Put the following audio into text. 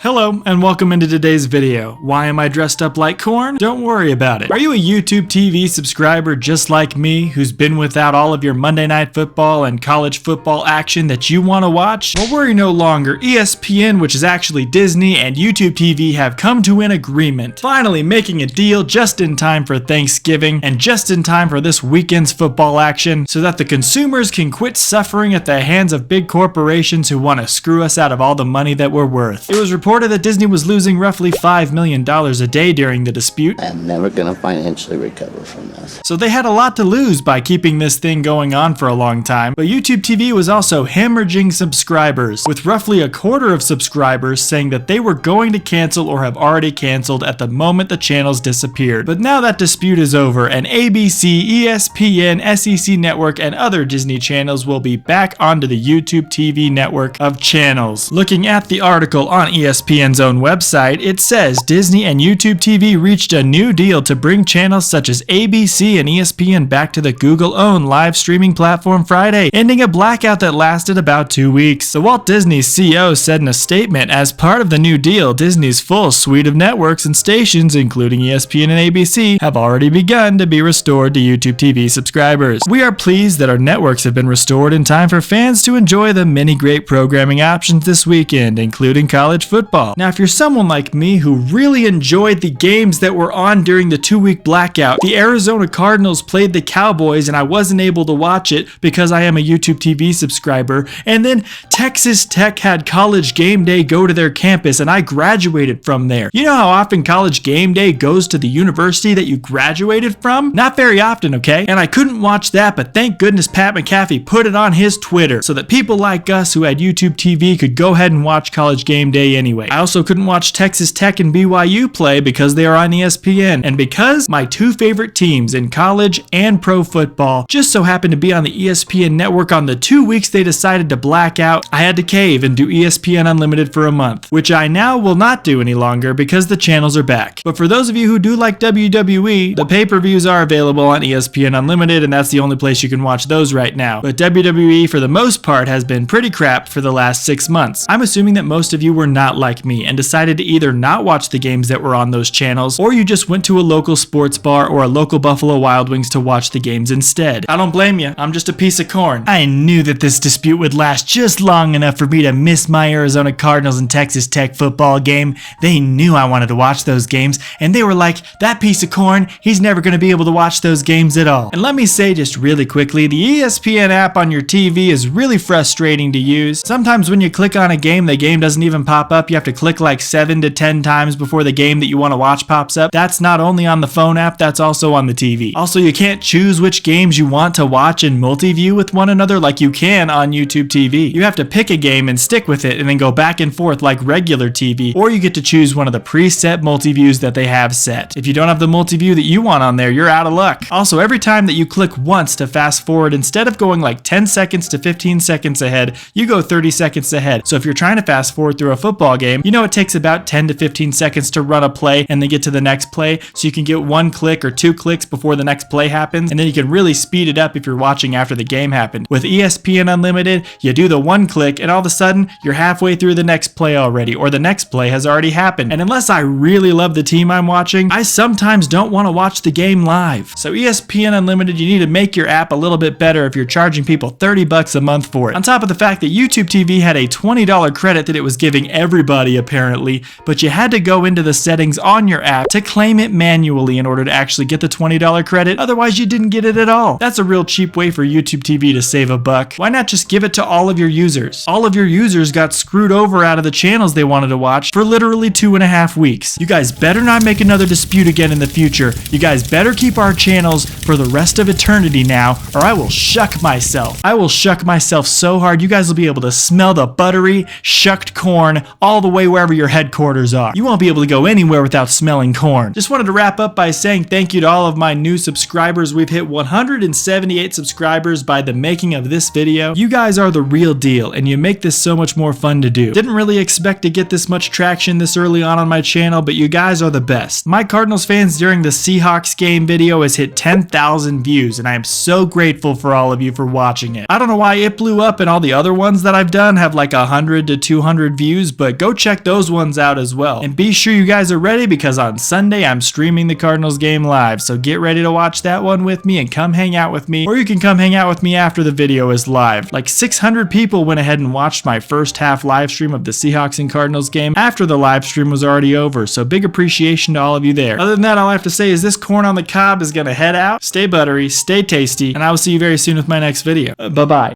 Hello and welcome into today's video. Why am I dressed up like corn? Don't worry about it. Are you a YouTube TV subscriber just like me who's been without all of your Monday Night Football and college football action that you want to watch? Well, worry no longer. ESPN, which is actually Disney, and YouTube TV have come to an agreement, finally making a deal just in time for Thanksgiving and just in time for this weekend's football action so that the consumers can quit suffering at the hands of big corporations who want to screw us out of all the money that we're worth. It was reported that Disney was losing roughly $5 million a day during the dispute. I'm never going to financially recover from this. So they had a lot to lose by keeping this thing going on for a long time. But YouTube TV was also hemorrhaging subscribers, with roughly a quarter of subscribers saying that they were going to cancel or have already canceled at the moment the channels disappeared. But now that dispute is over, and ABC, ESPN, SEC Network, and other Disney channels will be back onto the YouTube TV network of channels. Looking at the article on ESPN's own website, it says Disney and YouTube TV reached a new deal to bring channels such as ABC and ESPN back to the Google-owned live streaming platform Friday, ending a blackout that lasted about 2 weeks. The Walt Disney CEO said in a statement, as part of the new deal, Disney's full suite of networks and stations, including ESPN and ABC, have already begun to be restored to YouTube TV subscribers. We are pleased that our networks have been restored in time for fans to enjoy the many great programming options this weekend, including college football. Now, if you're someone like me who really enjoyed the games that were on during the 2-week blackout, the Arizona Cardinals played the Cowboys and I wasn't able to watch it because I am a YouTube TV subscriber, and then Texas Tech had College Game Day go to their campus and I graduated from there. You know how often College Game Day goes to the university that you graduated from? Not very often, okay? And I couldn't watch that, but thank goodness Pat McAfee put it on his Twitter so that people like us who had YouTube TV could go ahead and watch College Game Day anyway. I also couldn't watch Texas Tech and BYU play because they are on ESPN, and because my two favorite teams in college and pro football just so happened to be on the ESPN network on the 2 weeks they decided to black out, I had to cave and do ESPN Unlimited for a month, which I now will not do any longer because the channels are back. But for those of you who do like WWE, the pay-per-views are available on ESPN Unlimited, and that's the only place you can watch those right now. But WWE, for the most part, has been pretty crap for the last 6 months. I'm assuming that most of you were not like me and decided to either not watch the games that were on those channels, or you just went to a local sports bar or a local Buffalo Wild Wings to watch the games instead. I don't blame you. I'm just a piece of corn. I knew that this dispute would last just long enough for me to miss my Arizona Cardinals and Texas Tech football game. They knew I wanted to watch those games, and they were like, that piece of corn, he's never going to be able to watch those games at all. And let me say just really quickly, the ESPN app on your TV is really frustrating to use. Sometimes when you click on a game, the game doesn't even pop up. You have to click like 7 to 10 times before the game that you want to watch pops up. That's not only on the phone app, that's also on the TV. Also, you can't choose which games you want to watch in multi-view with one another like you can on YouTube TV. You have to pick a game and stick with it and then go back and forth like regular TV, or you get to choose one of the preset multi-views that they have set. If you don't have the multi-view that you want on there, you're out of luck. Also, every time that you click once to fast forward, instead of going like 10 seconds to 15 seconds ahead, you go 30 seconds ahead. So if you're trying to fast forward through a football game, you know it takes about 10 to 15 seconds to run a play and then get to the next play, so you can get 1 click or 2 clicks before the next play happens, and then you can really speed it up if you're watching after the game happened. With ESPN Unlimited, you do the 1 click and all of a sudden you're halfway through the next play already, or the next play has already happened. And unless I really love the team I'm watching, I sometimes don't want to watch the game live. So ESPN Unlimited, you need to make your app a little bit better if you're charging people $30 a month for it. On top of the fact that YouTube TV had a $20 credit that it was giving everybody apparently, but you had to go into the settings on your app to claim it manually in order to actually get the $20 credit. Otherwise, you didn't get it at all. That's a real cheap way for YouTube TV to save a buck. Why not just give it to all of your users? All of your users got screwed over out of the channels they wanted to watch for literally 2.5 weeks. You guys better not make another dispute again in the future. You guys better keep our channels for the rest of eternity now, or I will shuck myself. I will shuck myself so hard you guys will be able to smell the buttery, shucked corn all the way wherever your headquarters are. You won't be able to go anywhere without smelling corn. Just wanted to wrap up by saying thank you to all of my new subscribers. We've hit 178 subscribers by the making of this video. You guys are the real deal, and you make this so much more fun to do. Didn't really expect to get this much traction this early on my channel, but you guys are the best. My Cardinals fans during the Seahawks game video has hit 10,000 views, and I am so grateful for all of you for watching it. I don't know why it blew up and all the other ones that I've done have like 100 to 200 views, but go go check those ones out as well. And be sure you guys are ready, because on Sunday I'm streaming the Cardinals game live, so get ready to watch that one with me and come hang out with me, or you can come hang out with me after the video is live. Like 600 people went ahead and watched my first half live stream of the Seahawks and Cardinals game after the live stream was already over, so big appreciation to all of you there. Other than that, all I have to say is this corn on the cob is gonna head out. Stay buttery, stay tasty, and I will see you very soon with my next video. Bye-bye.